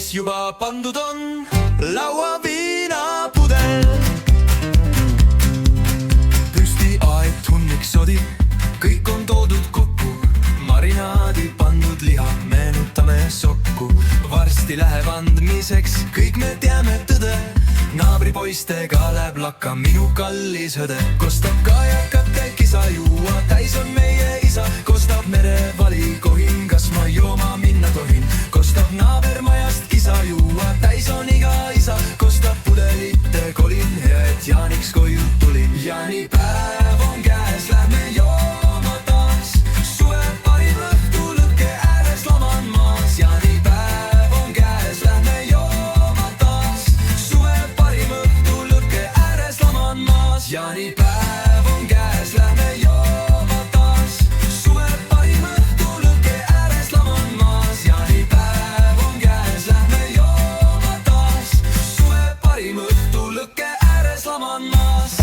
valmis juba pandud on laua viinapudel. Püsti aed hunnik sodib, kõik on toodud kokku, marinaadi pandud liha, meenutame sokku. Varsti läheb andmiseks, kõik me teame tõde, naabripoistega läheb lakka minu kallis õde. Kostab kajakate kisa, juua täis on meie isa, kostab merevali kohin, kas ma jooma minna tohin. Kostab naabermajast kisa, juua täis on iga isa, kostab pudelite kolin, hea et jaaniks koju tulin. Jaanipäev on käes, lähme jooma taas, suve parim õhtu lõkke ääres laman maas. Jaanipäev on käes, lähme jooma taas, suve parim õhtu lõkke ääres laman maas. Jaanipäev on käes, lähme jooma taas, suve parim õhtu lõkke ääres laman maas. Jaanipäev on käes, lähme jooma taas, suve parim õhtu lõkke ääres laman maas.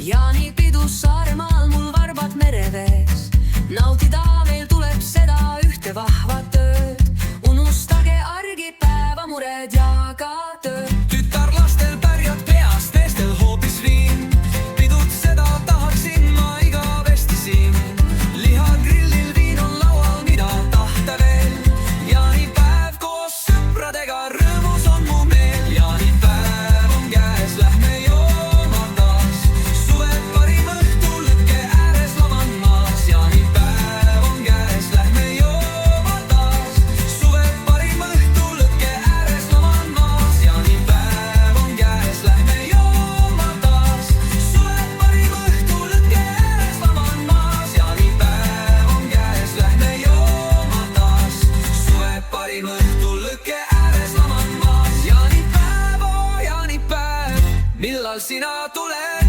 Jaanipidus Saaremaal mul varbad merevees, nautida veel tuleb seda ühte vahvat ööd. Unustage argipäeva mured ja ka tööd. Tütarlastel pärjad peast, meestel hoopis viin, pidutseda tahaksin ma igavesti siin. Lihagrillil viin on laual, mida tahta veel, jaanipäev koos sõpradega, rõõmus on mu meel. Jaanipäev on käes, lähme jooma taas, suve parim õhtu lõkke ääres laman maas. Jaanipäev on käes, lähme jooma taas, suve parim õhtu lõkke ääres laman maas. Jaanipäev on käes, lähme jooma taas, suve parim õhtu lõkke ääres laman maas. Jaanipäev on käes, lähme jooma taas, suve parim õhtu lõkke ääres laman maas. Jaanipäev, oo jaanipäev, millal sina tuled?